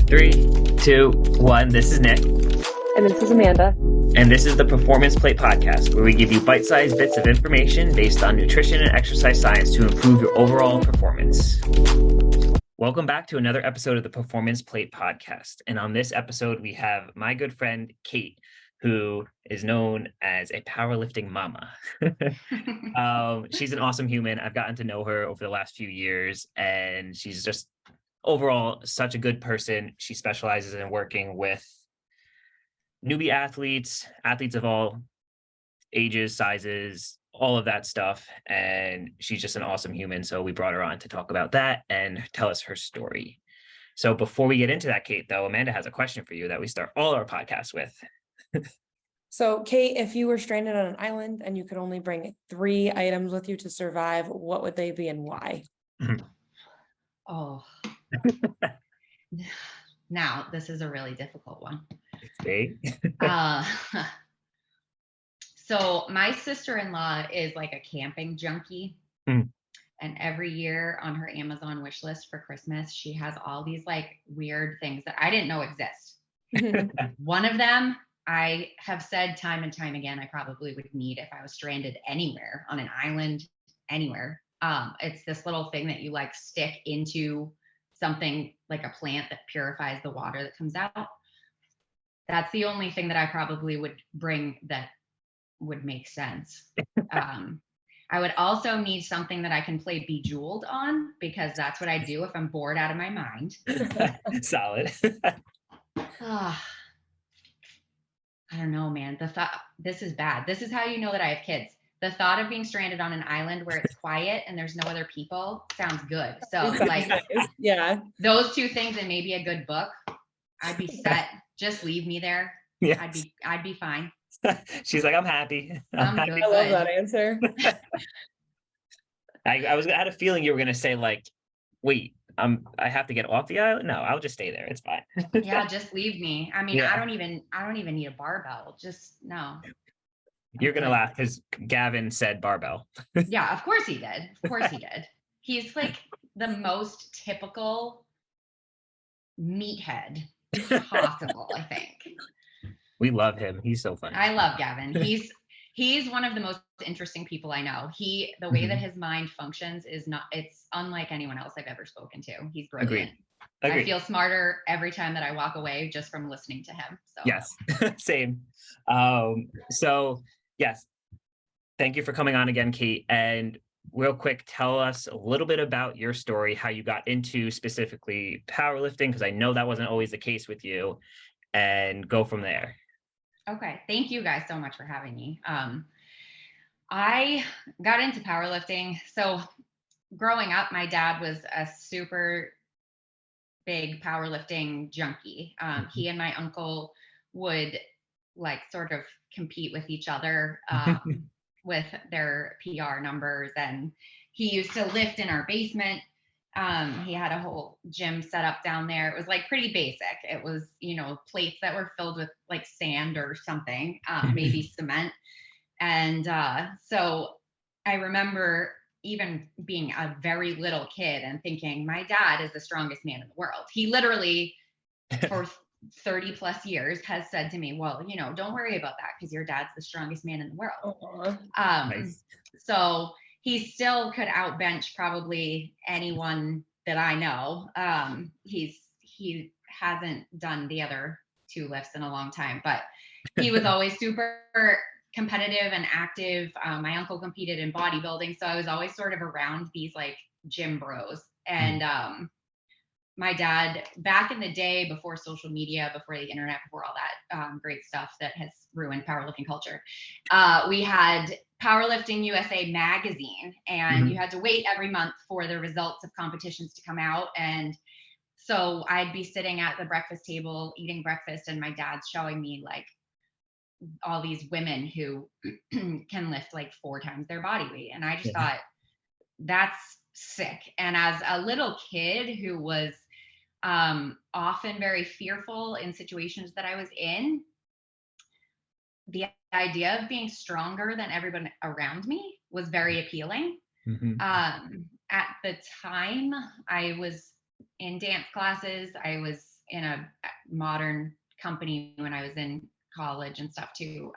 Three, two, one. This is Nick. And this is Amanda. And this is the Performance Plate Podcast, where we give you bite-sized bits of information based on nutrition and exercise science to improve your overall performance. Welcome back to another episode of the Performance Plate Podcast. And on this episode, we have my good friend, Kait, who is known as a powerlifting mama. She's an awesome human. I've gotten to know her over the last few years, and she's just overall such a good person. She specializes in working with newbie athletes of all ages, sizes, all of that stuff. And she's just an awesome human. So we brought her on to talk about that and tell us her story. So before we get into that, Kait, though, Amanda has a question for you that we start all our podcasts with. So, Kait, if you were stranded on an island and you could only bring 3 items with you to survive, what would they be and why? Oh, now this is a really difficult one. So my sister-in-law is like a camping junkie. And every year on her Amazon wish list for Christmas, she has all these like weird things that I didn't know exist. One of them, I have said time and time again, I probably would need if I was stranded anywhere on an island, anywhere. It's this little thing that you like stick into something like a plant that purifies the water that comes out. That's the only thing that I probably would bring that would make sense. I would also need something that I can play Bejeweled on, because that's what I do if I'm bored out of my mind. Solid. I don't know, man. This is bad. This is how you know that I have kids. The thought of being stranded on an island where it's quiet and there's no other people sounds good. So like, yeah, those 2 things and maybe a good book, I'd be set. Just leave me there. Yes. I'd be fine. She's like, I'm happy. I'm happy. I love that answer. I had a feeling you were gonna say like, wait, I have to get off the island. No, I'll just stay there. It's fine. Yeah, just leave me. I mean, yeah. I don't even need a barbell. Just no. You're gonna laugh because Gavin said barbell. Yeah, of course he did. Of course he did. He's like the most typical meathead possible, I think. We love him. He's so funny. I love Gavin. He's one of the most interesting people I know. The way that his mind functions it's unlike anyone else I've ever spoken to. He's brilliant. Agreed. I feel smarter every time that I walk away just from listening to him. So yes, same. So yes, thank you for coming on again, Kait. And real quick, tell us a little bit about your story, how you got into specifically powerlifting, because I know that wasn't always the case with you, and go from there. Okay. Thank you guys so much for having me. I got into powerlifting. So growing up, my dad was a super big powerlifting junkie. He and my uncle would like sort of compete with each other with their PR numbers. And he used to lift in our basement. He had a whole gym set up down there. It was like pretty basic. It was, plates that were filled with like sand or something, maybe cement. And so I remember even being a very little kid and thinking, my dad is the strongest man in the world. He literally, for 30 plus years, has said to me, well, don't worry about that because your dad's the strongest man in the world. Nice. So he still could outbench probably anyone that I know. He hasn't done the other 2 lifts in a long time, but he was always super competitive and active. My uncle competed in bodybuilding, so I was always sort of around these like gym bros. And my dad, back in the day, before social media, before the internet, before all that great stuff that has ruined powerlifting culture, we had Powerlifting USA magazine, and you had to wait every month for the results of competitions to come out. And so I'd be sitting at the breakfast table eating breakfast, and my dad's showing me like all these women who can lift like 4 times their body weight. And I just thought, that's sick. And as a little kid who was often very fearful in situations that I was in, the idea of being stronger than everyone around me was very appealing. At the time, I was in dance classes. I was in a modern company when I was in college and stuff too.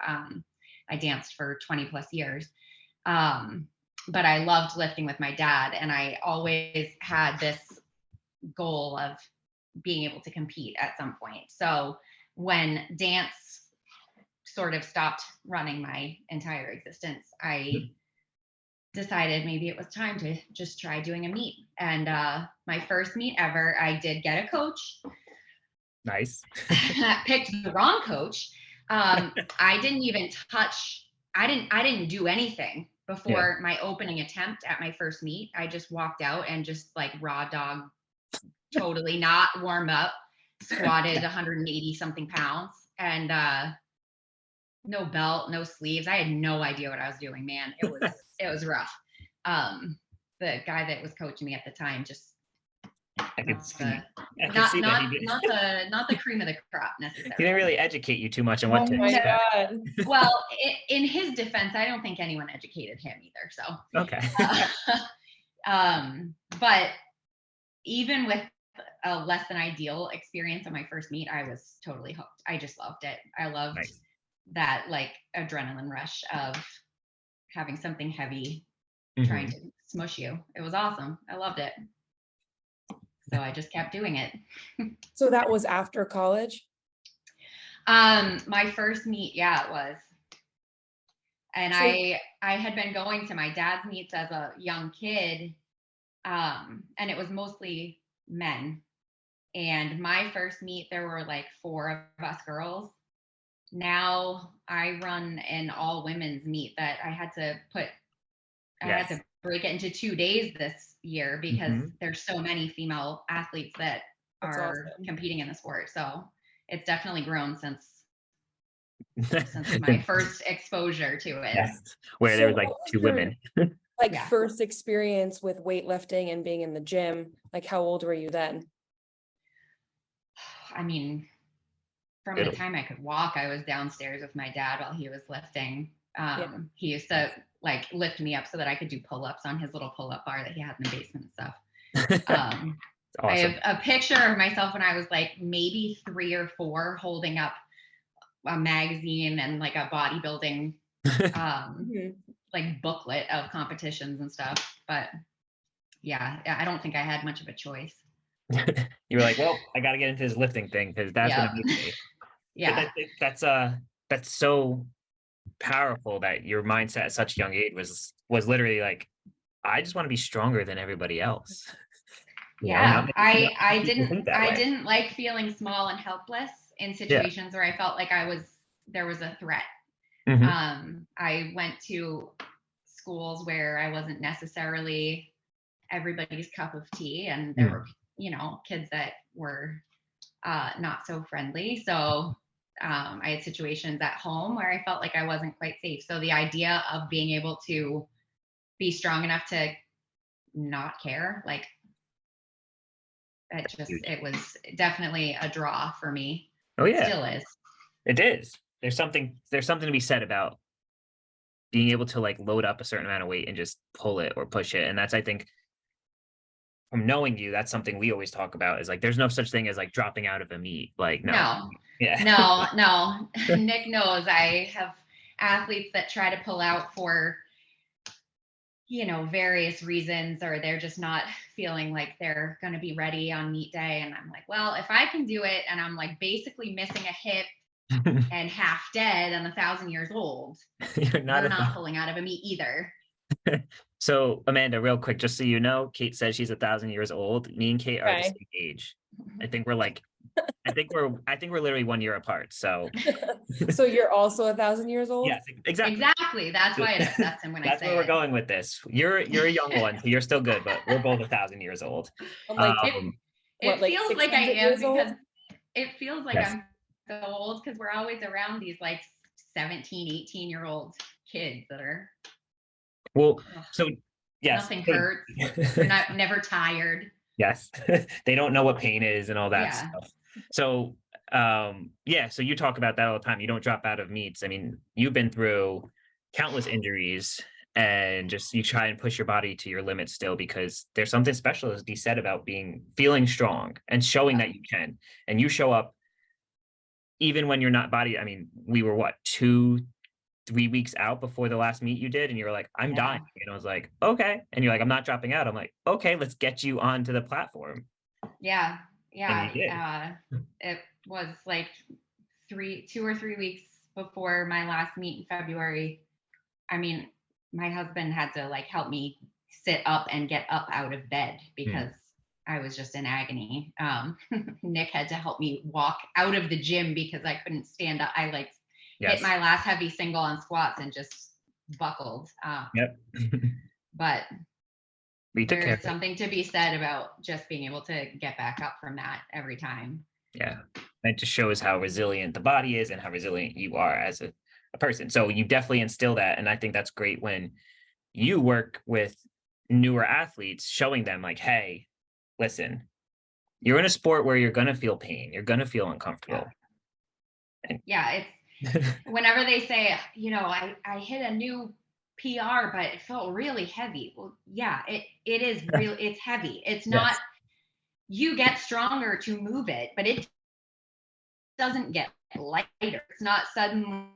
I danced for 20 plus years. But I loved lifting with my dad, and I always had this goal of being able to compete at some point. So when dance sort of stopped running my entire existence, I decided maybe it was time to just try doing a meet. And my first meet ever, I did get a coach. Nice. Picked the wrong coach. I didn't even touch, I didn't do anything before my opening attempt at my first meet. I just walked out and just like raw dog, totally not warm up, squatted 180 something pounds, and no belt, no sleeves. I had no idea what I was doing, man. It was rough. The guy that was coaching me at the time just not the cream of the crop necessarily. He didn't really educate you too much on what to expect. God. Well, in his defense, I don't think anyone educated him either. So okay. But even with a less than ideal experience on my first meet, I was totally hooked. I just loved it. I loved that like adrenaline rush of having something heavy trying to smush you. It was awesome. I loved it. So I just kept doing it. So that was after college? My first meet, yeah, it was. And so, I had been going to my dad's meets as a young kid, and it was mostly men. And my first meet, there were like 4 of us girls. Now I run an all women's meet that I had to break it into 2 days this year because there's so many female athletes that are competing in the sport. So it's definitely grown since my first exposure to it. Yes. Where there was like 2 women. Like first experience with weightlifting and being in the gym, like how old were you then? I mean, from the time I could walk, I was downstairs with my dad while he was lifting. He used to like lift me up so that I could do pull-ups on his little pull-up bar that he had in the basement and stuff. Awesome. I have a picture of myself when I was like maybe 3 or 4 holding up a magazine and like a bodybuilding like booklet of competitions and stuff. But yeah, I don't think I had much of a choice. You were like, well, I got to get into this lifting thing because that's going to make me. Yeah. That's so powerful that your mindset at such a young age was literally like, I just want to be stronger than everybody else. I didn't like feeling small and helpless in situations where I felt like there was a threat. I went to schools where I wasn't necessarily everybody's cup of tea, and there were, kids that were not so friendly. So I had situations at home where I felt like I wasn't quite safe. So the idea of being able to be strong enough to not care, like it was definitely a draw for me. Oh yeah. It still is. It is. There's something to be said about being able to like load up a certain amount of weight and just pull it or push it. And that's, I think, from knowing you, that's something we always talk about is like, there's no such thing as like dropping out of a meet. Like, no. Nick knows I have athletes that try to pull out for, various reasons, or they're just not feeling like they're going to be ready on meet day. And I'm like, well, if I can do it and I'm like basically missing a hip and half dead and 1,000 years old, you're not pulling out of a meet either. So Amanda, real quick, just so you know, Kait says she's 1,000 years old. Me and Kait are the same age. I think we're literally 1 year apart. So so you're also 1,000 years old? Yes, exactly. Exactly. That's why it upsets him when I say that's where we're going with this. You're a young one, so you're still good, but we're both 1,000 years old. I'm like, it feels like I am because it feels like I'm so old because we're always around these like 17, 18-year-old kids that are nothing hurts. They're never tired. Yes. They don't know what pain is and all that stuff. So so you talk about that all the time. You don't drop out of meets. I mean, you've been through countless injuries and just you try and push your body to your limits still, because there's something special, as Dee said, about feeling strong and showing that you can. And you show up even when you're not body. I mean, we were what, 2-3 weeks out before the last meet you did, and you were like, I'm Yeah. dying. And I was like, okay. And you're like, I'm not dropping out. I'm like, okay, let's get you onto the platform. Yeah. And you Yeah. did. It was like 2 or 3 weeks before my last meet in February. I mean, my husband had to like help me sit up and get up out of bed because I was just in agony. Nick had to help me walk out of the gym because I couldn't stand up. I like hit my last heavy single on squats and just buckled. Yep. But We took care there's of it. something to be said about just being able to get back up from that every time. Yeah. It just shows how resilient the body is and how resilient you are as a person. So you definitely instill that. And I think that's great when you work with newer athletes, showing them like, hey, listen, you're in a sport where you're going to feel pain. You're going to feel uncomfortable. Yeah. It's whenever they say, I hit a new PR, but it felt really heavy. Well, yeah, it is real. It's heavy. It's not, you get stronger to move it, but it doesn't get lighter. It's not suddenly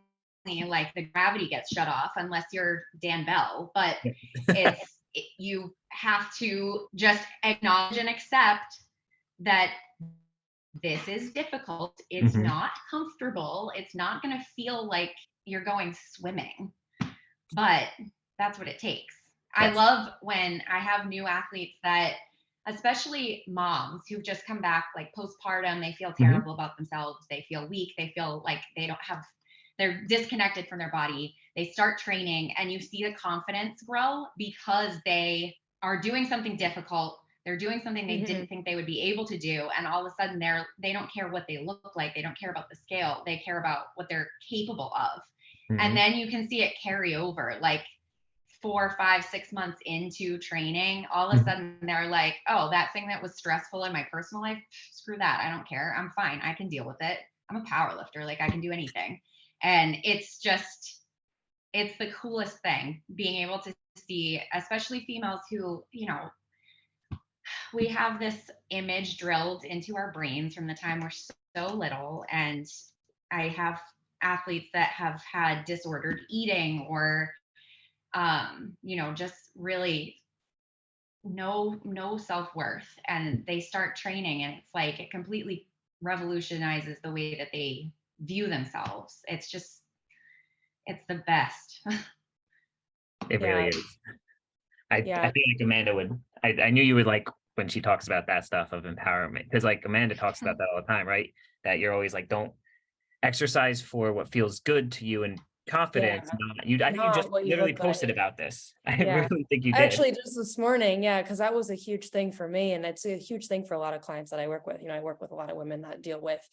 like the gravity gets shut off unless you're Dan Bell, but you have to just acknowledge and accept that this is difficult. It's not comfortable. It's not going to feel like you're going swimming, but that's what it takes. I love when I have new athletes that, especially moms who've just come back like postpartum, they feel terrible about themselves. They feel weak. They feel like they're disconnected from their body. They start training and you see the confidence grow because they are doing something difficult. They're doing something they didn't think they would be able to do. And all of a sudden they don't care what they look like. They don't care about the scale. They care about what they're capable of. And then you can see it carry over like 4, 5, 6 months into training. All of a sudden they're like, oh, that thing that was stressful in my personal life, screw that. I don't care. I'm fine. I can deal with it. I'm a power lifter. Like I can do anything. And it's the coolest thing being able to see, especially females who, we have this image drilled into our brains from the time we're so little. And I have athletes that have had disordered eating or, just really no self-worth, and they start training and it's like, it completely revolutionizes the way that they view themselves. It's the best. It really is. I feel like Amanda would, I knew you would like when she talks about that stuff of empowerment, because like Amanda talks about that all the time, right? That you're always like, don't exercise for what feels good to you and confidence. I think you just literally posted about this. I really think you did. Actually, just this morning, because that was a huge thing for me, and it's a huge thing for a lot of clients that I work with. I work with a lot of women that deal with,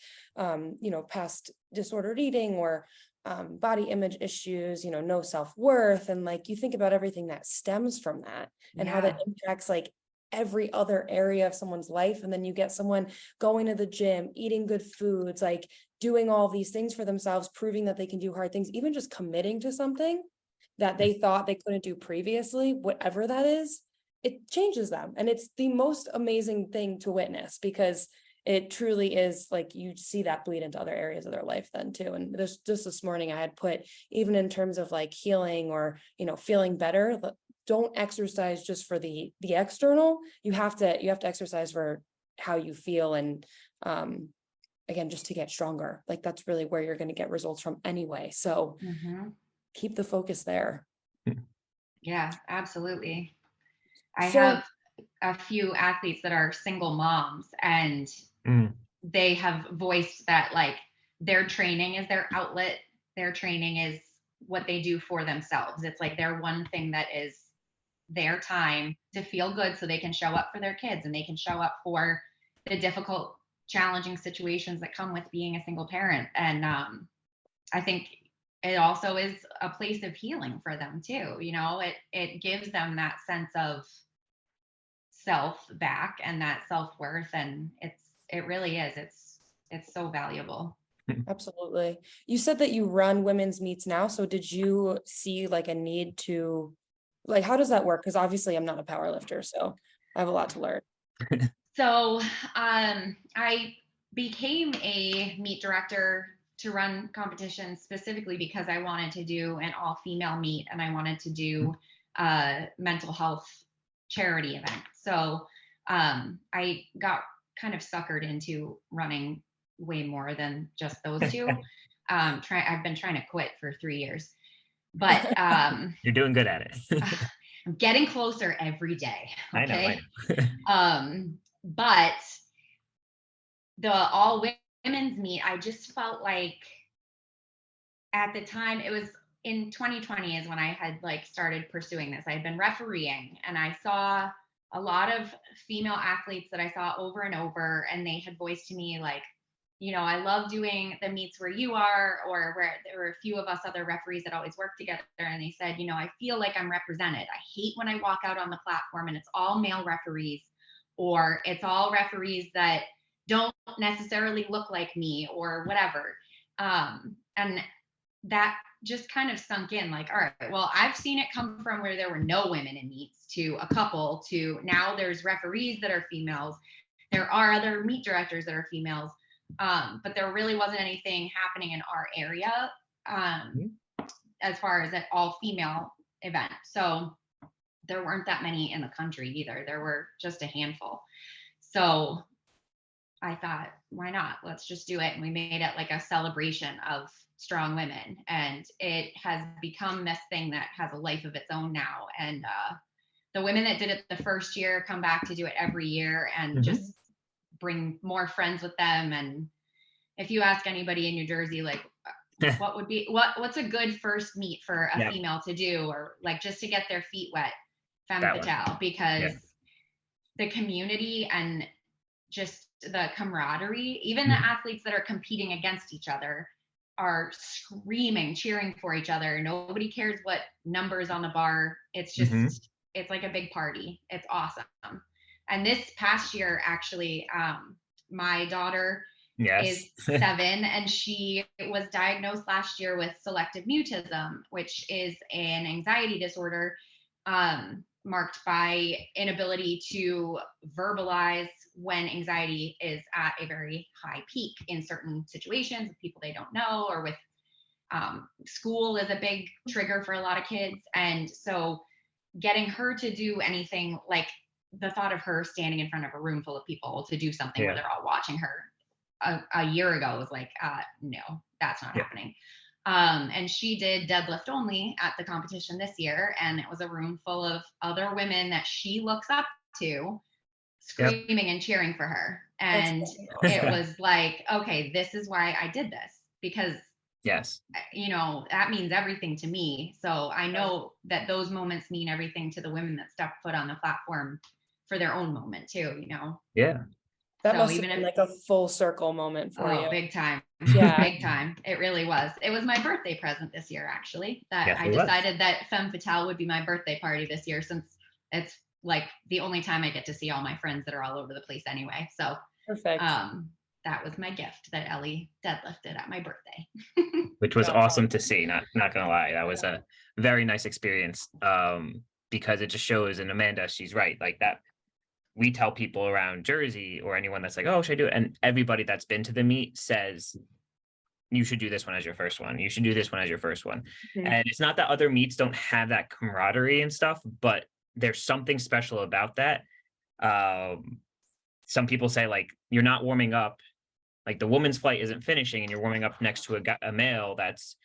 past disordered eating or body image issues, no self-worth, and like you think about everything that stems from that and how that impacts like every other area of someone's life. And then you get someone going to the gym, eating good foods, like doing all these things for themselves, proving that they can do hard things, even just committing to something that they thought they couldn't do previously, whatever that is, it changes them. And it's the most amazing thing to witness, because it truly is like you see that bleed into other areas of their life then too. And just this morning I had put, even in terms of like healing or, feeling better, don't exercise just for the external. You have to exercise for how you feel. And again, just to get stronger, like that's really where you're going to get results from anyway. So keep the focus there. Yeah, absolutely. I have a few athletes that are single moms, and they have voiced that like their training is their outlet. Their training is what they do for themselves. It's like their one thing that is their time to feel good so they can show up for their kids and they can show up for the difficult, challenging situations that come with being a single parent. And I think it also is a place of healing for them too. It gives them that sense of self back and that self-worth, and it really is. It's so valuable. Absolutely. You said that you run women's meets now. So did you see like a need to Like, how does that work? Because obviously I'm not a power lifter, so I have a lot to learn. So I became a meet director to run competitions specifically because I wanted to do an all-female meet, and I wanted to do a mental health charity event. So I got kind of suckered into running way more than just those two. I've been trying to quit for 3 years, but You're doing good at it. I'm getting closer every day. Okay. I know. But the all women's meet, I just felt like at the time, it was in 2020 is when I had like started pursuing this. I had been refereeing, and I saw a lot of female athletes that I saw over and over, and they had voiced to me like, I love doing the meets where you are, or where there were a few of us other referees that always work together. And they said, I feel like I'm represented. I hate when I walk out on the platform and it's all male referees, or it's all referees that don't necessarily look like me or whatever. And that just kind of sunk in like, all right, well, I've seen it come from where there were no women in meets to a couple to now there's referees that are females. There are other meet directors that are females. But there really wasn't anything happening in our area as far as an all female event. So there weren't that many in the country either. There were just a handful. So I thought, why not? Let's just do it. And we made it like a celebration of strong women. And it has become this thing that has a life of its own now. And the women that did it the first year come back to do it every year and just bring more friends with them. And if you ask anybody in New Jersey, like what would be, what's a good first meet for a female to do, or like just to get their feet wet, femme fatale, because the community and just the camaraderie, even the athletes that are competing against each other are screaming, cheering for each other. Nobody cares what numbers on the bar. It's just, it's like a big party. It's awesome. And this past year, actually, my daughter is 7, and she was diagnosed last year with selective mutism, which is an anxiety disorder marked by inability to verbalize when anxiety is at a very high peak in certain situations with people they don't know, or with school is a big trigger for a lot of kids. And so getting her to do anything, like the thought of her standing in front of a room full of people to do something where they're all watching her a year ago was like, no, that's not happening. And she did deadlift only at the competition this year. And it was a room full of other women that she looks up to, screaming and cheering for her. And it was like, okay, this is why I did this, because that means everything to me. So I know that those moments mean everything to the women that step foot on the platform for their own moment too, That must have been like a full circle moment for you. Big time. Yeah. Big time. It really was. It was my birthday present this year, actually, that I decided that Femme Fatale would be my birthday party this year, since it's like the only time I get to see all my friends that are all over the place anyway. So perfect. That was my gift, that Ellie deadlifted at my birthday. Which was awesome to see, not gonna lie. That was a very nice experience, because it just shows, and Amanda, she's right, like that. We tell people around Jersey or anyone that's like, oh, should I do it? And everybody that's been to the meet says, you should do this one as your first one. You should do this one as your first one. And it's not that other meets don't have that camaraderie and stuff, but there's something special about that. Some people say like, you're not warming up, like the woman's flight isn't finishing and you're warming up next to a male that's,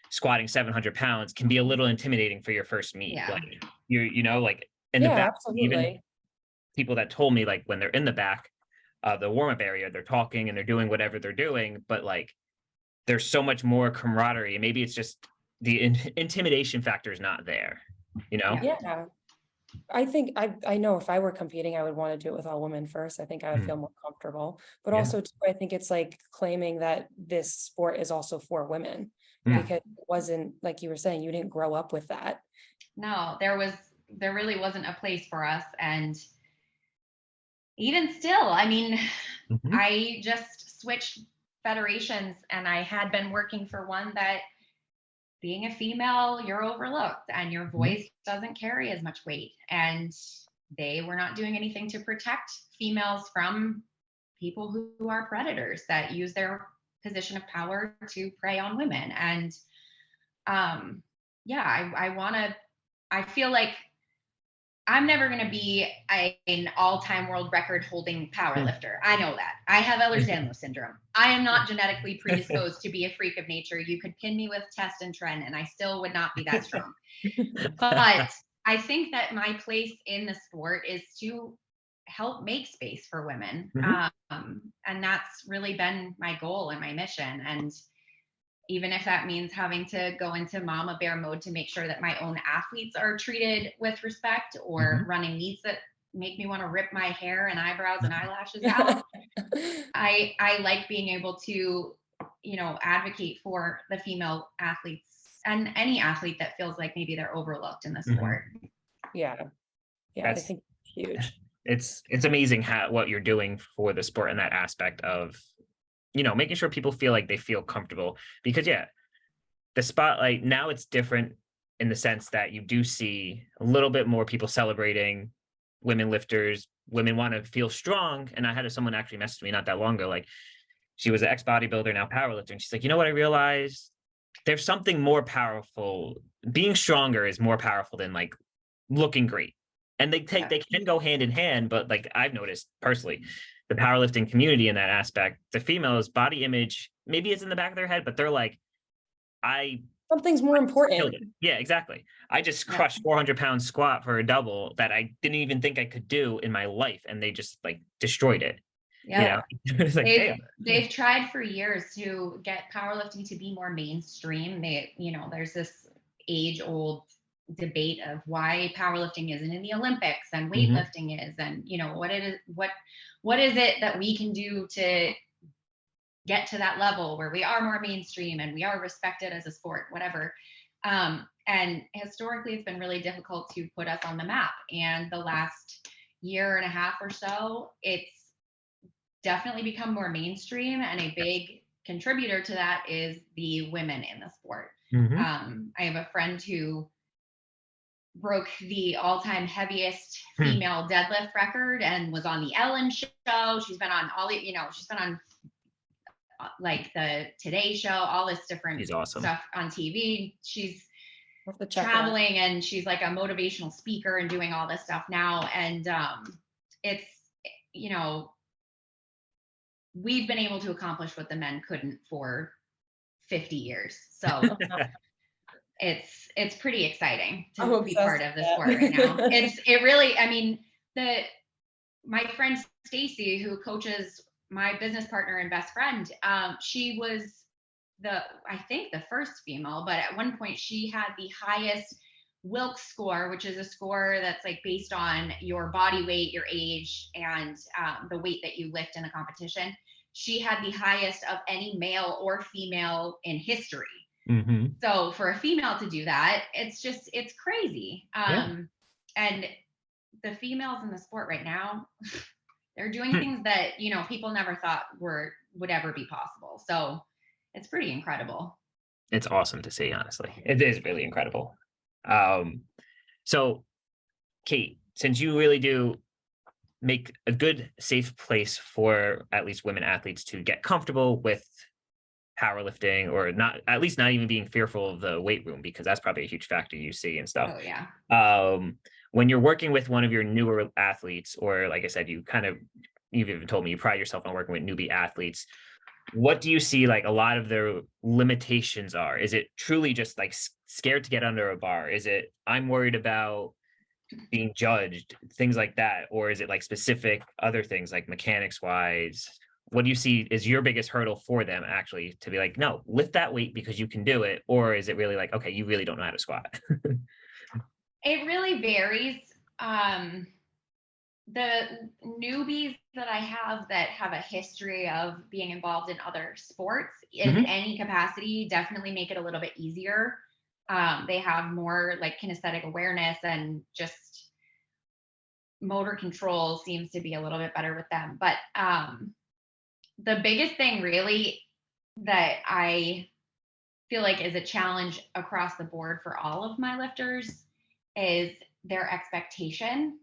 squatting 700 pounds can be a little intimidating for your first meet. Like like in the back, absolutely. even people that told me like when they're in the back of the warm-up area, they're talking and they're doing whatever they're doing, but like there's so much more camaraderie, and maybe it's just the intimidation factor is not there, Yeah. I think I know if I were competing, I would want to do it with all women first. I think I would feel more comfortable, but also too, I think it's like claiming that this sport is also for women, because it wasn't, like you were saying, you didn't grow up with that. No, there really wasn't a place for us. And even still, I mean, I just switched federations, and I had been working for one that being a female, you're overlooked and your voice doesn't carry as much weight. And they were not doing anything to protect females from people who are predators that use their position of power to prey on women. And I feel like I'm never going to be an all-time world record holding powerlifter. I know that. I have Ehlers-Danlos syndrome. I am not genetically predisposed to be a freak of nature. You could pin me with Test and Tren and I still would not be that strong. But I think that my place in the sport is to help make space for women. And that's really been my goal and my mission. And even if that means having to go into mama bear mode to make sure that my own athletes are treated with respect, or running meets that make me want to rip my hair and eyebrows and eyelashes out. I like being able to, advocate for the female athletes and any athlete that feels like maybe they're overlooked in the sport. Yeah, I think it's huge. It's amazing what you're doing for the sport in that aspect of, making sure people feel like they feel comfortable, because the spotlight now, it's different in the sense that you do see a little bit more people celebrating women lifters. Women want to feel strong. And I had someone actually message me not that long ago, like she was an ex-bodybuilder, now powerlifter. And she's like, you know what I realized? There's something more powerful. Being stronger is more powerful than like looking great. And they can go hand in hand, but like I've noticed personally, the powerlifting community in that aspect, the females' body image maybe it's in the back of their head, but they're like, something's more important. Yeah, exactly. I just crushed 400-pound squat for a double that I didn't even think I could do in my life, and they just like destroyed it. Yeah, it's like, they've tried for years to get powerlifting to be more mainstream. There's this age-old debate of why powerlifting isn't in the Olympics and weightlifting is, and what is it that we can do to get to that level where we are more mainstream and we are respected as a sport, whatever. And historically, it's been really difficult to put us on the map. And the last year and a half or so, it's definitely become more mainstream. And a big contributor to that is the women in the sport. I have a friend who broke the all-time heaviest female deadlift record and was on the Ellen show. She's been on she's been on like the Today Show, all this different stuff on TV. She's traveling and she's like a motivational speaker and doing all this stuff now. And it's, we've been able to accomplish what the men couldn't for 50 years. So it's pretty exciting to be part of the sport right now. It really, my friend Stacy, who coaches my business partner and best friend, she was I think the first female, but at one point she had the highest Wilks score, which is a score that's like based on your body weight, your age, and the weight that you lift in a competition. She had the highest of any male or female in history. So for a female to do that, it's crazy. And the females in the sport right now, they're doing things that, people never thought would ever be possible. So it's pretty incredible. It's awesome to see, honestly. It is really incredible. So Kait, since you really do make a good, safe place for at least women athletes to get comfortable with powerlifting, or not, at least not even being fearful of the weight room, because that's probably a huge factor you see and stuff. Oh yeah. When you're working with one of your newer athletes, or like I said, you've even told me you pride yourself on working with newbie athletes, what do you see like a lot of their limitations are? Is it truly just like scared to get under a bar? Is it, I'm worried about being judged, things like that? Or is it like specific other things like mechanics wise? What do you see is your biggest hurdle for them actually to be like, no, lift that weight because you can do it? Or is it really like, okay, you really don't know how to squat? It really varies. The newbies that I have that have a history of being involved in other sports in any capacity definitely make it a little bit easier. They have more like kinesthetic awareness, and just motor control seems to be a little bit better with them. But the biggest thing really that I feel like is a challenge across the board for all of my lifters is their expectation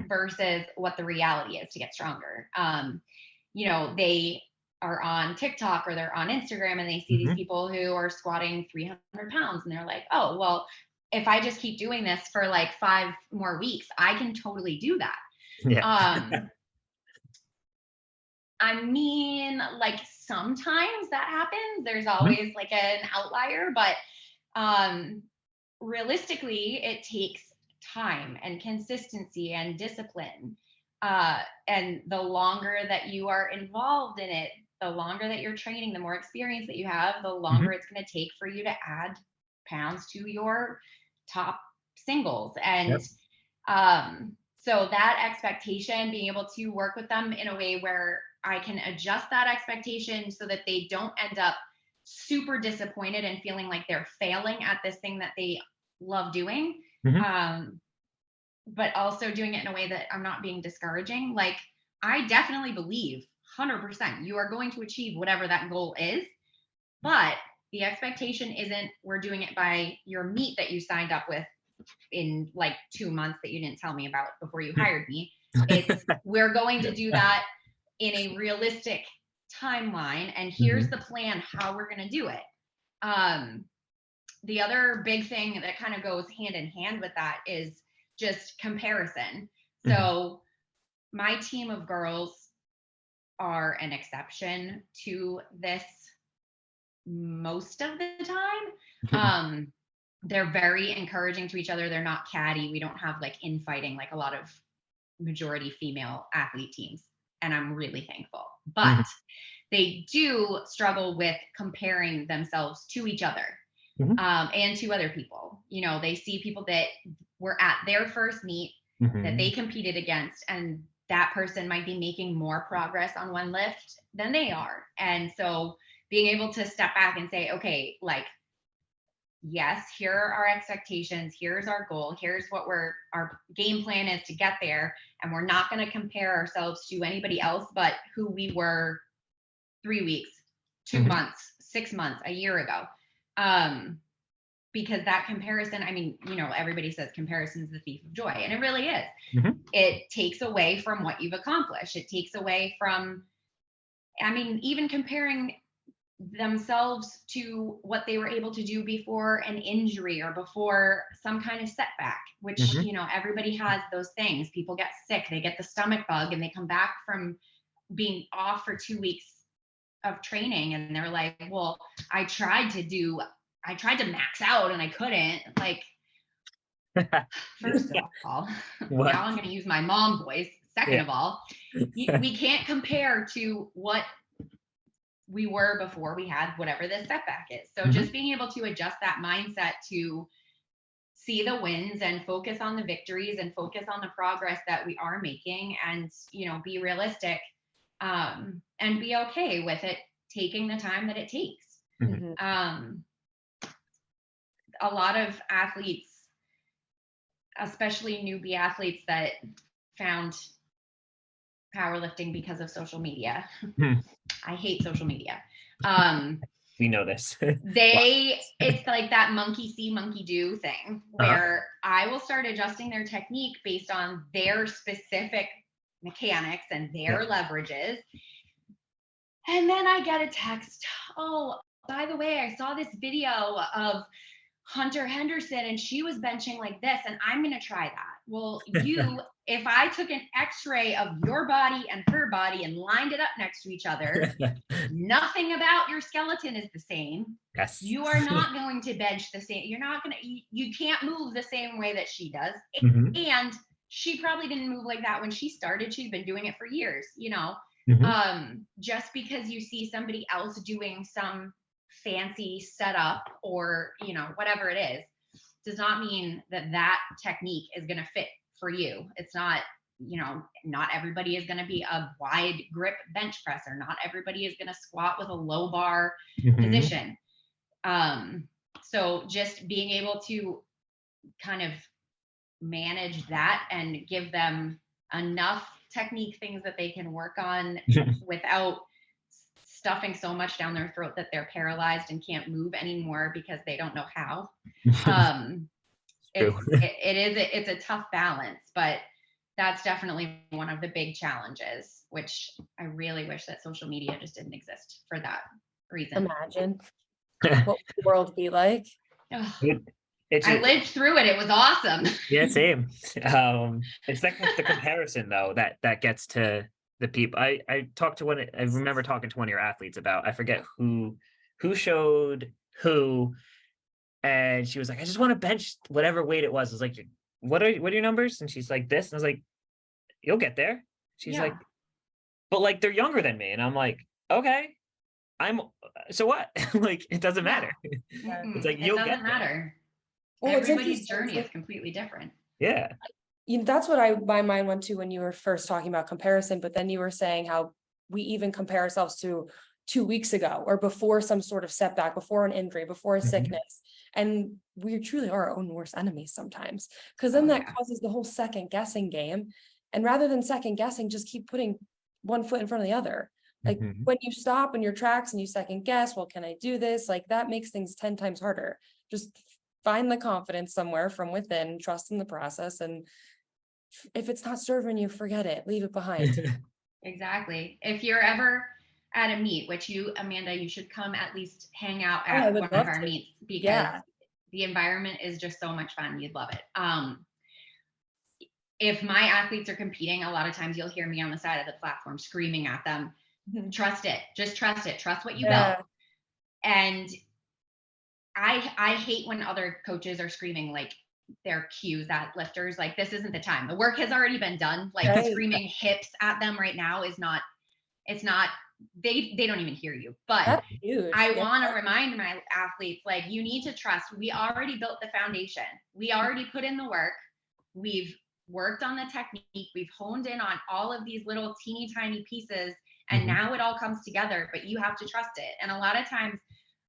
versus what the reality is to get stronger. They are on TikTok or they're on Instagram and they see these people who are squatting 300 pounds and they're like, oh, well, if I just keep doing this for like 5 more weeks, I can totally do that. Yeah. I mean, like sometimes that happens. There's always like an outlier, but realistically, it takes time and consistency and discipline. And the longer that you are involved in it, the longer that you're training, the more experience that you have, the longer it's going to take for you to add pounds to your top singles. And so that expectation, being able to work with them in a way where I can adjust that expectation so that they don't end up super disappointed and feeling like they're failing at this thing that they love doing. But also doing it in a way that I'm not being discouraging. Like, I definitely believe 100% you are going to achieve whatever that goal is, but the expectation isn't we're doing it by your meet that you signed up with in like 2 months that you didn't tell me about before you hired me. It's we're going to do that in a realistic timeline, and here's the plan how we're going to do it. The other big thing that kind of goes hand in hand with that is just comparison. So my team of girls are an exception to this most of the time. They're very encouraging to each other. They're not catty. We don't have like infighting like a lot of majority female athlete teams. And I'm really thankful. But they do struggle with comparing themselves to each other and to other people. You know, they see people that were at their first meet that they competed against, and that person might be making more progress on one lift than they are. And so being able to step back and say, okay, like, yes, here are our expectations. Here's our goal. Here's what our game plan is to get there. And we're not going to compare ourselves to anybody else, but who we were 3 weeks, 2 months, 6 months, a year ago. Because that comparison, I mean, you know, everybody says comparison is the thief of joy, and it really is. It takes away from what you've accomplished. It takes away from, I mean, even comparing themselves to what they were able to do before an injury or before some kind of setback, which, you know, everybody has those things. People get sick, they get the stomach bug, and they come back from being off for 2 weeks of training. And they're like, well, I tried to max out and I couldn't. Like, first of all, now I'm going to use my mom voice. Second of all, we can't compare to what we were before we had whatever this setback is. So just being able to adjust that mindset to see the wins and focus on the victories and focus on the progress that we are making, and, you know, be realistic and be okay with it taking the time that it takes. A lot of athletes, especially newbie athletes that found powerlifting because of social media. I hate social media. We know this. It's like that monkey see, monkey do thing where I will start adjusting their technique based on their specific mechanics and their leverages. And then I get a text, oh, by the way, I saw this video of Hunter Henderson and she was benching like this, and I'm going to try that. Well, if I took an x-ray of your body and her body and lined it up next to each other, nothing about your skeleton is the same. Yes. You are not going to bench the same. You're not going to, you can't move the same way that she does. And she probably didn't move like that when she started. She's been doing it for years, you know. Just because you see somebody else doing some fancy setup or, you know, whatever it is, does not mean that that technique is going to fit for you. It's not, you know, not everybody is going to be a wide grip bench presser. Not everybody is going to squat with a low bar position. So just being able to kind of manage that and give them enough technique things that they can work on without stuffing so much down their throat that they're paralyzed and can't move anymore because they don't know how. It's a tough balance, but that's definitely one of the big challenges, which I really wish that social media just didn't exist for that reason. Imagine what would the world be like. I lived through it. It was awesome. Yeah, same. It's like the comparison though that gets to the people. I remember talking to one of your athletes about, I forget who showed who, and she was like, I just want to bench whatever weight it was. I was like, what are your numbers? And she's like, this. And I was like, you'll get there. She's like, but like they're younger than me. And I'm like, okay, so what? Like, it doesn't matter. It's like, it doesn't matter. Well, everybody's journey is completely different. Yeah. That's what my mind went to when you were first talking about comparison, but then you were saying how we even compare ourselves to 2 weeks ago or before some sort of setback, before an injury, before a sickness. And we truly are our own worst enemies sometimes, because then that causes the whole second guessing game. And rather than second guessing, just keep putting one foot in front of the other. Like when you stop in your tracks and you second guess, well, can I do this? Like that makes things 10 times harder. Just find the confidence somewhere from within, trust in the process. And if it's not serving you, forget it, leave it behind. Exactly. If you're ever at a meet, which Amanda, you should come at least hang out at one of our meets, because the environment is just so much fun. You'd love it. If my athletes are competing, a lot of times you'll hear me on the side of the platform screaming at them, trust it, just trust it, trust what you built. And I hate when other coaches are screaming like their cues at lifters, like this isn't the time. The work has already been done. Like screaming hips at them right now is not, it's not, they don't even hear you. But I want to remind my athletes, like, you need to trust. We already built the foundation. We already put in the work. We've worked on the technique. We've honed in on all of these little teeny tiny pieces. And now it all comes together, but you have to trust it. And a lot of times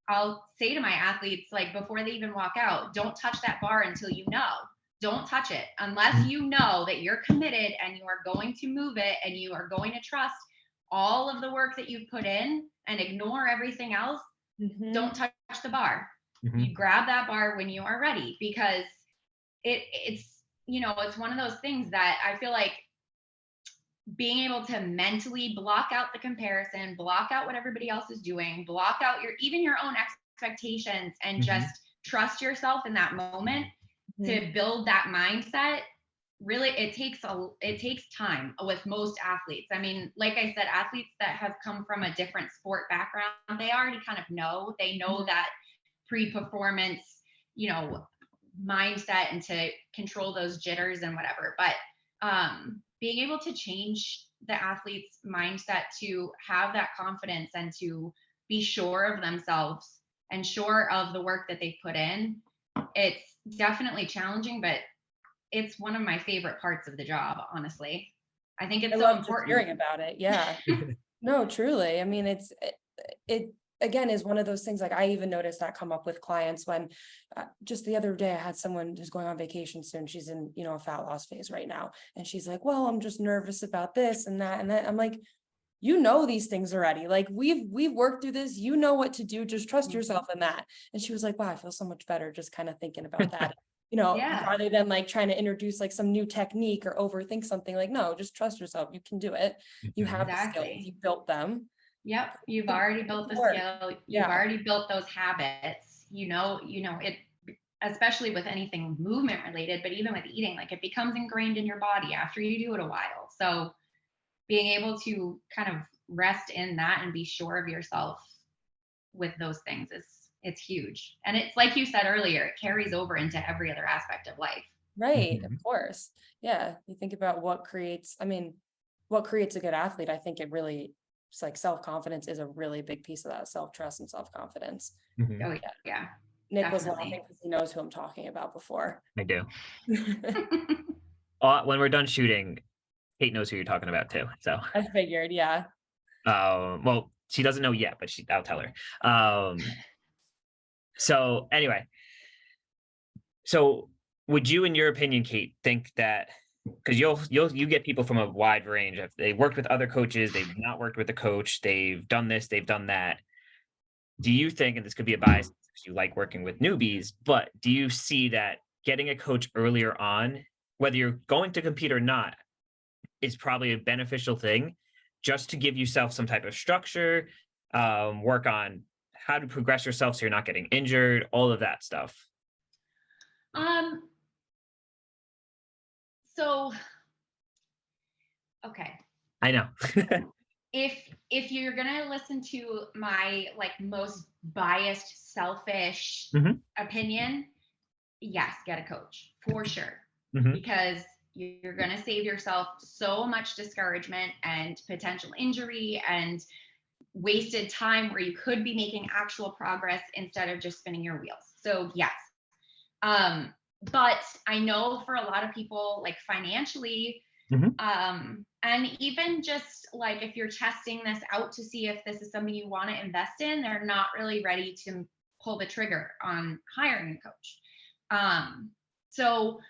I'll say to my athletes, like before they even walk out, don't touch that bar until you know. Don't touch it unless you know that you're committed and you are going to move it and you are going to trust all of the work that you've put in and ignore everything else. Don't touch the bar. You grab that bar when you are ready, because it's, you know, it's one of those things that I feel like being able to mentally block out the comparison, block out what everybody else is doing, block out even your own expectations, and just trust yourself in that moment to build that mindset. Really, it takes time with most athletes. I mean, like I said, athletes that have come from a different sport background, they already kind of know, that pre-performance, you know, mindset, and to control those jitters and whatever. But being able to change the athlete's mindset to have that confidence and to be sure of themselves and sure of the work that they've put in, it's definitely challenging, but it's one of my favorite parts of the job, honestly. I think it's so important. Hearing about it. Yeah. No, truly. I mean, it again is one of those things, like I even noticed that come up with clients when just the other day I had someone who's going on vacation soon. She's in, you know, a fat loss phase right now. And she's like, well, I'm just nervous about this and that. And then I'm like, you know, these things already, like we've worked through this, you know what to do, just trust yourself in that. And she was like, wow, I feel so much better just kind of thinking about that. You know, rather than like trying to introduce like some new technique or overthink something, like, no, just trust yourself. You can do it. You have the skills, you built them. Yep. You've already built the skill. You've already built those habits, you know, it, especially with anything movement related, but even with eating, like it becomes ingrained in your body after you do it a while. So being able to kind of rest in that and be sure of yourself with those things it's huge. And it's like you said earlier, it carries over into every other aspect of life. Right. Of course. Yeah. You think about what creates a good athlete. I think it's like self-confidence is a really big piece of that, self-trust and self-confidence. Oh yeah. Nick definitely was laughing because he knows who I'm talking about before. I do. When we're done shooting, Kate knows who you're talking about too. So I figured, yeah. Well, she doesn't know yet, but I'll tell her. So anyway, so would you, in your opinion, Kate, think that because you get people from a wide range. If they worked with other coaches, they've not worked with a coach, they've done this, they've done that. Do you think, and this could be a bias because you like working with newbies, but do you see that getting a coach earlier on, whether you're going to compete or not, is probably a beneficial thing, just to give yourself some type of structure, work on how to progress yourself so you're not getting injured, all of that stuff? Um, so okay. I know. If you're gonna listen to my like most biased, selfish Mhm, opinion, yes, get a coach for sure. mhm, Because you're gonna save yourself so much discouragement and potential injury and wasted time where you could be making actual progress instead of just spinning your wheels. So yes. Um, but I know for a lot of people, like financially, mhm, and even just like if you're testing this out to see if this is something you want to invest in, they're not really ready to pull the trigger on hiring a coach. So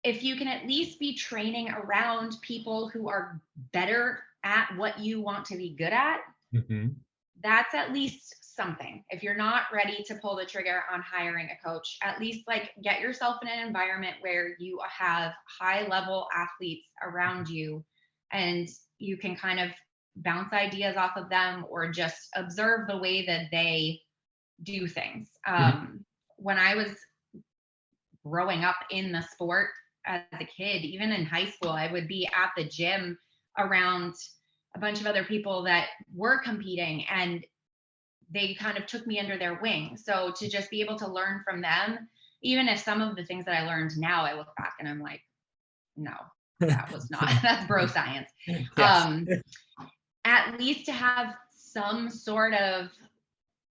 if you can at least be training around people who are better at what you want to be good at, mhm, that's at least something. If you're not ready to pull the trigger on hiring a coach, at least like get yourself in an environment where you have high level athletes around you and you can kind of bounce ideas off of them or just observe the way that they do things. mhm, When I was growing up in the sport as a kid, even in high school, I would be at the gym around a bunch of other people that were competing and they kind of took me under their wing. So to just be able to learn from them, even if some of the things that I learned now, I look back and I'm like, no, that was not, that's bro science. yes. Um, at least to have some sort of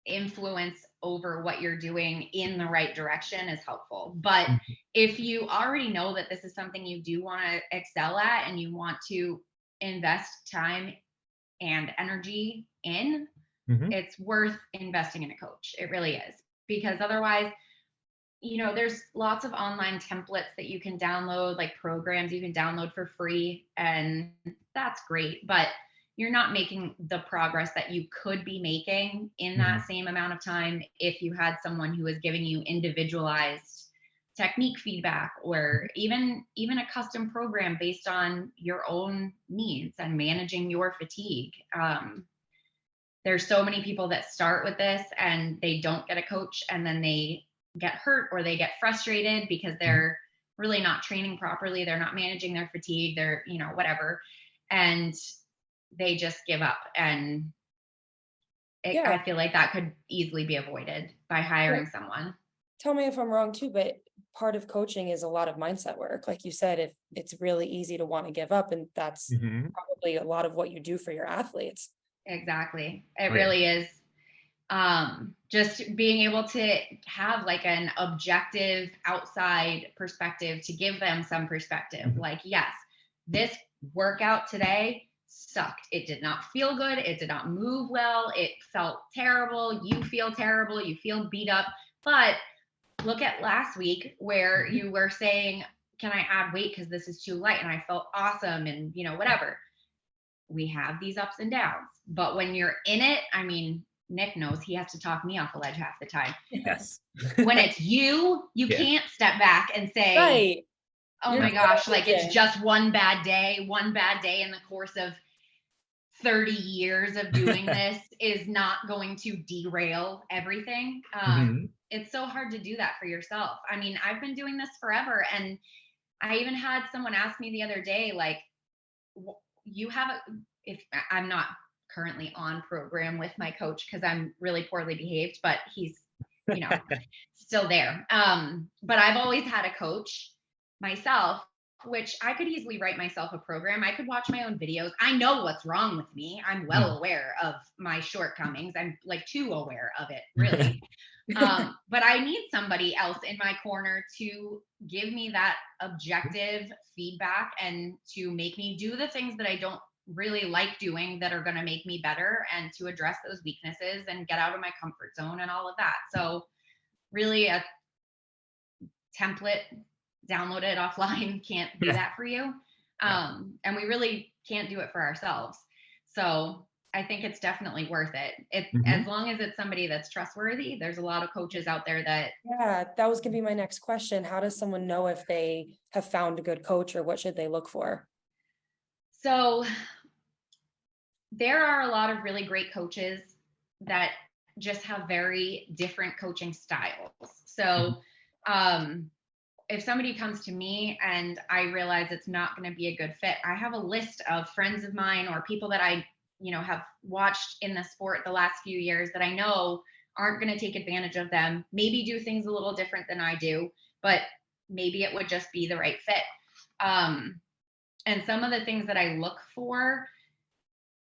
influence over what you're doing in the right direction is helpful. But Mhm, if you already know that this is something you do want to excel at and you want to invest time and energy in, mhm, it's worth investing in a coach. It really is. Because otherwise, there's lots of online templates that you can download, like programs you can download for free, and that's great. But you're not making the progress that you could be making in mhm, that same amount of time if you had someone who was giving you individualized technique feedback or even a custom program based on your own needs and managing your fatigue. There's so many people that start with this and they don't get a coach and then they get hurt or they get frustrated because mhm. they're really not training properly. They're not managing their fatigue. They're, whatever. And they just give up. And Yeah. I feel like that could easily be avoided by Well, hiring someone. tell me if I'm wrong too, but part of coaching is a lot of mindset work. Like you said, if it's really easy to want to give up, and that's Mhm. probably a lot of what you do for your athletes. Exactly. It Oh, yeah. really is. Just being able to have like an objective outside perspective to give them some perspective. Mhm, Like, yes, this workout today sucked. It did not feel good. It did not move well. It felt terrible. You feel terrible. You feel beat up. But look at last week where mhm, you were saying, can I add weight because this is too light? And I felt awesome and, whatever. We have these ups and downs. But when you're in it, I mean, Nick knows he has to talk me off the ledge half the time. yes. When it's you Yeah. can't step back and say, Right. oh You're my No. gosh, like it's damaging. just one bad day in the course of 30 years of doing this is not going to derail everything. Mhm, It's so hard to do that for yourself. I mean, I've been doing this forever. And I even had someone ask me the other day, like, you have a, if I'm not currently on program with my coach because I'm really poorly behaved, but he's, you know, still there. But I've always had a coach myself, which I could easily write myself a program. I could watch my own videos. I know what's wrong with me. I'm well mm. aware of my shortcomings. I'm like too aware of it, really. But I need somebody else in my corner to give me that objective feedback and to make me do the things that I don't really like doing that are going to make me better and to address those weaknesses and get out of my comfort zone and all of that. So really a template download it offline can't do that for you. And we really can't do it for ourselves. So I think it's definitely worth it. As long as it's somebody that's trustworthy. There's a lot of coaches out there that. Yeah, that was going to be my next question. How does someone know if they have found a good coach, or what should they look for? So there are a lot of really great coaches that just have very different coaching styles. So if somebody comes to me and I realize it's not going to be a good fit, I have a list of friends of mine or people that I, have watched in the sport the last few years that I know aren't going to take advantage of them, maybe do things a little different than I do, but maybe it would just be the right fit. And some of the things that I look for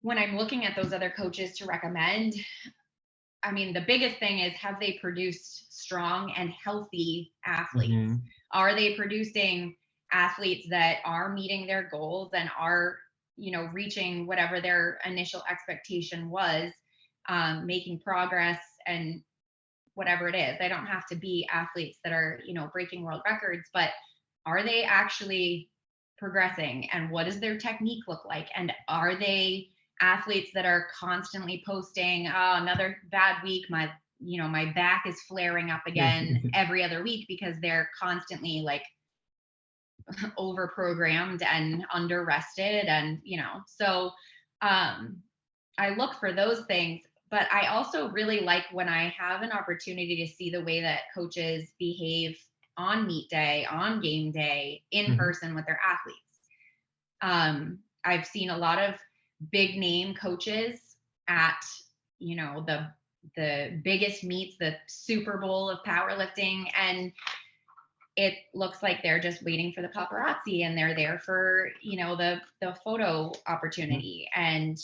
when I'm looking at those other coaches to recommend, I mean, the biggest thing is, have they produced strong and healthy athletes? Are they producing athletes that are meeting their goals and are, reaching whatever their initial expectation was, making progress and whatever it is? They don't have to be athletes that are, breaking world records, but are they actually progressing? And what does their technique look like? And are they athletes that are constantly posting, oh, another bad week, my back is flaring up again every other week, because they're constantly like over programmed and under rested, and so I look for those things. But I also really like when I have an opportunity to see the way that coaches behave on meet day, on game day, in person with their athletes. I've seen a lot of big name coaches at, the biggest meets, the Super Bowl of powerlifting, and it looks like they're just waiting for the paparazzi, and they're there for, the photo opportunity, and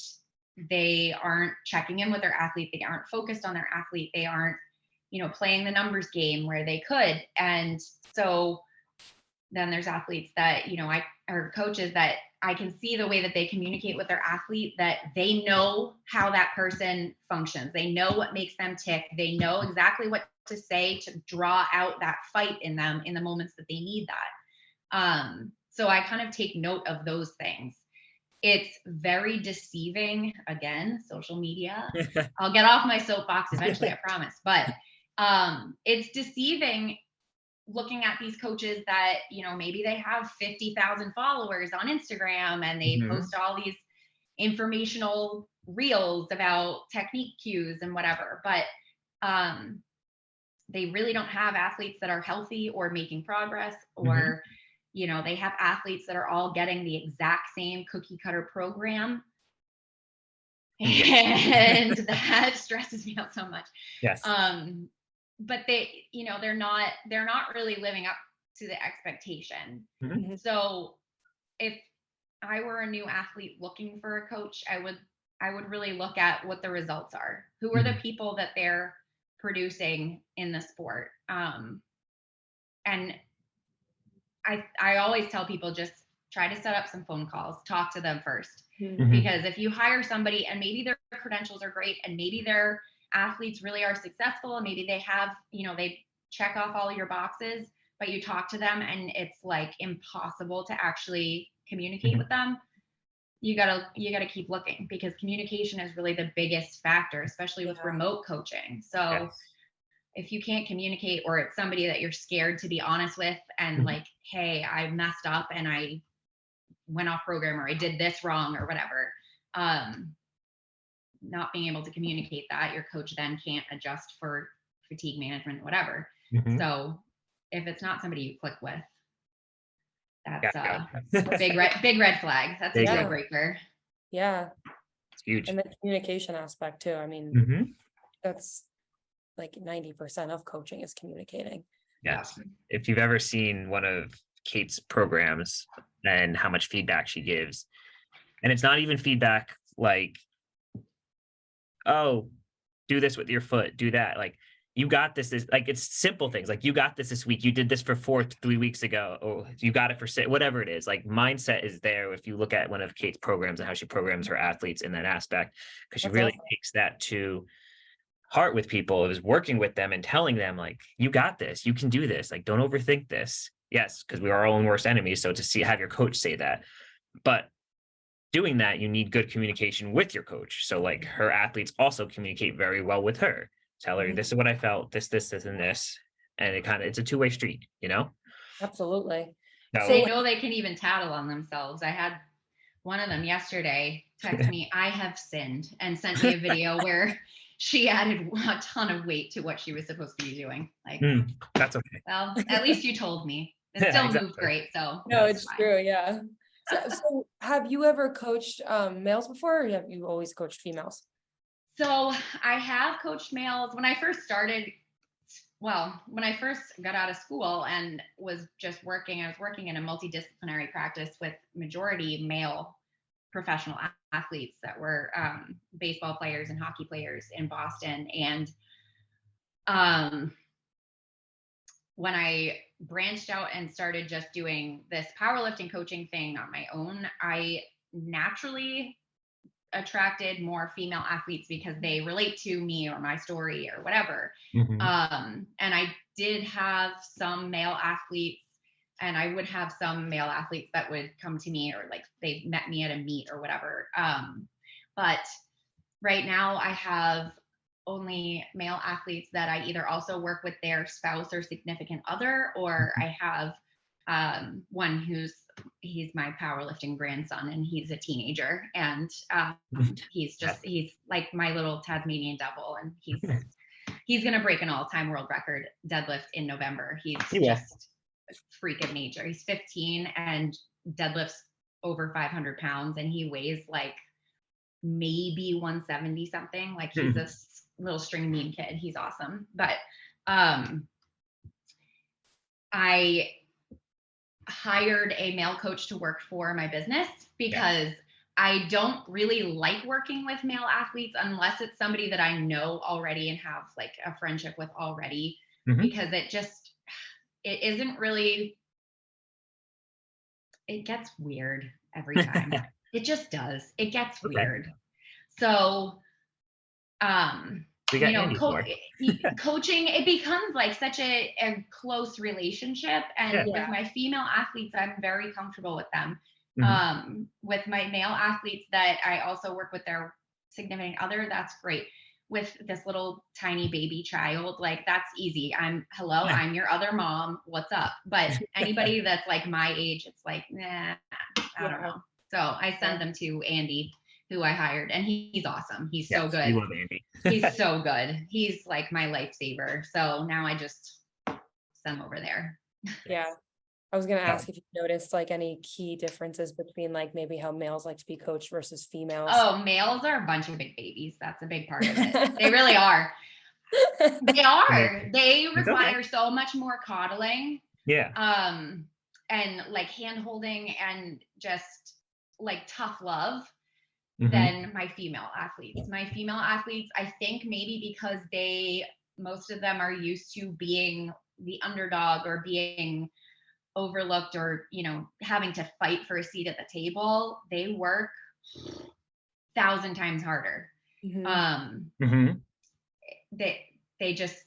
they aren't checking in with their athlete. They aren't focused on their athlete. They aren't, playing the numbers game where they could. And so then there's athletes that, or coaches that I can see the way that they communicate with their athlete, that they know how that person functions. They know what makes them tick. They know exactly what to say to draw out that fight in them in the moments that they need that. So I kind of take note of those things. It's very deceiving. Again, social media. I'll get off my soapbox eventually, I promise. But it's deceiving looking at these coaches that, maybe they have 50,000 followers on Instagram, and they post all these informational reels about technique cues and whatever. But they really don't have athletes that are healthy or making progress, or, they have athletes that are all getting the exact same cookie cutter program. And that stresses me out so much. Yes. But they, they're not really living up to the expectation. So if I were a new athlete looking for a coach, I would really look at what the results are. Who are the people that they're producing in the sport? And I always tell people, just try to set up some phone calls, talk to them first. Because if you hire somebody and maybe their credentials are great, and maybe their athletes really are successful, and maybe they have, they check off all your boxes, but you talk to them and it's like impossible to actually communicate with them, you gotta keep looking, because communication is really the biggest factor, especially with remote coaching. So if you can't communicate, or it's somebody that you're scared to be honest with, and like, hey, I messed up and I went off program, or I did this wrong, or whatever, not being able to communicate that, your coach then can't adjust for fatigue management, whatever. So if it's not somebody you click with, that's a big red flag. That's a deal breaker. Yeah. It's huge. And the communication aspect too. I mean, that's like 90% of coaching is communicating. Yes. If you've ever seen one of Kait's programs and how much feedback she gives, and it's not even feedback like, oh, do this with your foot, do that. Like, you got this, like, it's simple things. Like, you got this week, you did this for 3 weeks ago. Oh, you got it for whatever it is. Like, mindset is there if you look at one of Kait's programs and how she programs her athletes in that aspect, because she really takes that to heart with people. It was working with them and telling them, like, you got this, you can do this. Like, don't overthink this. Yes, because we are our own worst enemies. So to have your coach say that, but doing that, you need good communication with your coach. So like her athletes also communicate very well with her. Tell her, this is what I felt, this, and this. And it's a two-way street, you know? Absolutely. So They know they can even tattle on themselves. I had one of them yesterday text me, I have sinned, and sent me a video where she added a ton of weight to what she was supposed to be doing. Like, that's okay. well, at least you told me. It still moved great. So no, it's true. Yeah. So have you ever coached males before, or have you always coached females? So I have coached males when I first started. Well, when I first got out of school and was just working, I was working in a multidisciplinary practice with majority male professional athletes that were baseball players and hockey players in Boston. And when I branched out and started just doing this powerlifting coaching thing on my own, I naturally attracted more female athletes because they relate to me or my story or whatever. And I did have some male athletes, and I would have some male athletes that would come to me, or like they met me at a meet or whatever. But right now I have only male athletes that I either also work with their spouse or significant other, or I have one he's my powerlifting grandson, and he's a teenager, and he's like my little Tasmanian devil, and he's going to break an all-time world record deadlift in November. He's just a freak of nature. He's 15 and deadlifts over 500 pounds, and he weighs like maybe 170 something. Like he's a little string bean kid. He's awesome. But I hired a male coach to work for my business because I don't really like working with male athletes unless it's somebody that I know already and have like a friendship with already, because it isn't really, it gets weird every time. It just does. It gets weird. So, coaching, it becomes like such a close relationship. And with my female athletes, I'm very comfortable with them. With my male athletes that I also work with their significant other, that's great. With this little tiny baby child, like that's easy. I'm your other mom. What's up? But anybody that's like my age, it's like, nah, I don't know. So I send them to Andy, who I hired, and he's awesome. He's so good. You love Andy. He's so good. He's like my lifesaver. So now I just send him over there. Yeah. I was going to ask if you noticed like any key differences between like maybe how males like to be coached versus females. Oh, males are a bunch of big babies. That's a big part of it. They really are. They are. They require so much more coddling. Yeah. And like hand holding and just like tough love than my female athletes. My female athletes, I think maybe because most of them are used to being the underdog or being overlooked or, having to fight for a seat at the table, they work 1,000 times harder. They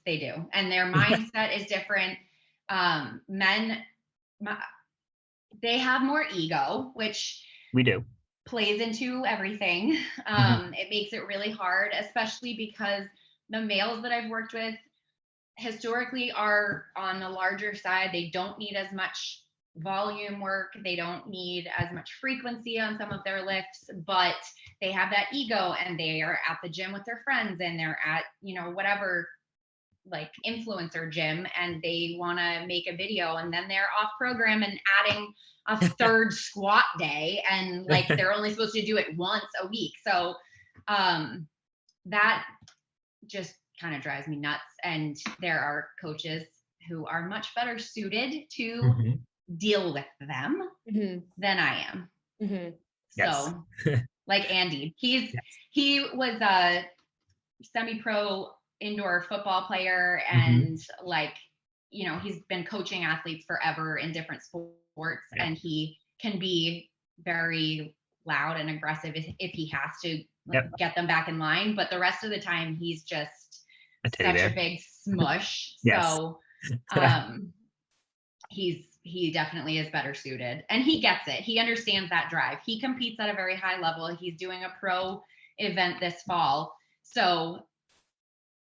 do. And their mindset is different. Men, they have more ego, which we do. Plays into everything. It makes it really hard, especially because the males that I've worked with historically are on the larger side. They don't need as much volume work. They don't need as much frequency on some of their lifts, but they have that ego, and they are at the gym with their friends, and they're at, whatever like influencer gym, and they want to make a video, and then they're off program and adding a third squat day, and like they're only supposed to do it once a week. So that just kind of drives me nuts. And there are coaches who are much better suited to deal with them than I am. So like Andy, he was a semi-pro indoor football player, and like, he's been coaching athletes forever in different sports, and he can be very loud and aggressive if he has to get them back in line. But the rest of the time, he's just such a big smush. So he's he definitely is better suited, and he gets it. He understands that drive. He competes at a very high level. He's doing a pro event this fall. So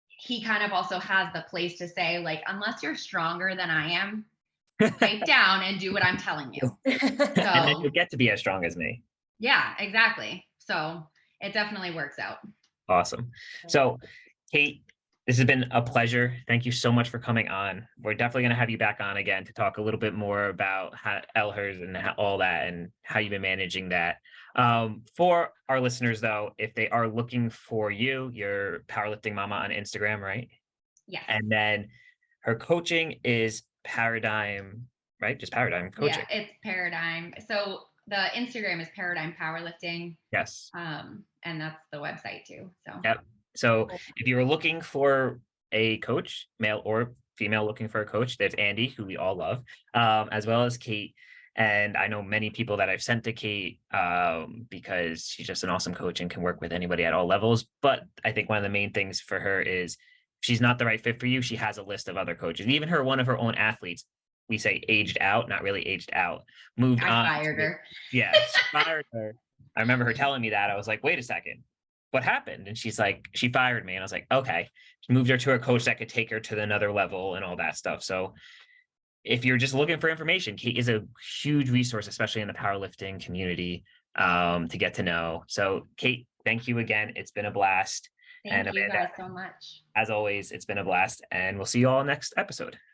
he kind of also has the place to say, like, unless you're stronger than I am, pipe down and do what I'm telling you. And then So you'll get to be as strong as me. yeah, exactly. So it definitely works out. Awesome. So, Kait, this has been a pleasure. Thank you so much for coming on. We're definitely going to have you back on again to talk a little bit more about how Elhers and all that and how you've been managing that. For our listeners, though, if they are looking for you, your powerlifting mama on Instagram, right? Yes. And then her coaching is Paradigm, right? Just Paradigm coaching. Yeah, it's Paradigm. So the Instagram is Paradigm Powerlifting. Yes. And that's the website too. So yep. So if you're looking for a coach, male or female looking for a coach, there's Andy, who we all love, as well as Kait. And I know many people that I've sent to Kait because she's just an awesome coach and can work with anybody at all levels. But I think one of the main things for her is she's not the right fit for you. She has a list of other coaches. Even one of her own athletes, we say aged out, not really aged out, moved on. I fired her. Yeah, fired her. I remember her telling me that. I was like, wait a second, what happened? And she's like, she fired me. And I was like, okay. She moved her to a coach that could take her to another level and all that stuff. So if you're just looking for information, Kait is a huge resource, especially in the powerlifting community, to get to know. So Kait, thank you again. It's been a blast. Thank you guys so much. As always, it's been a blast, and we'll see you all next episode.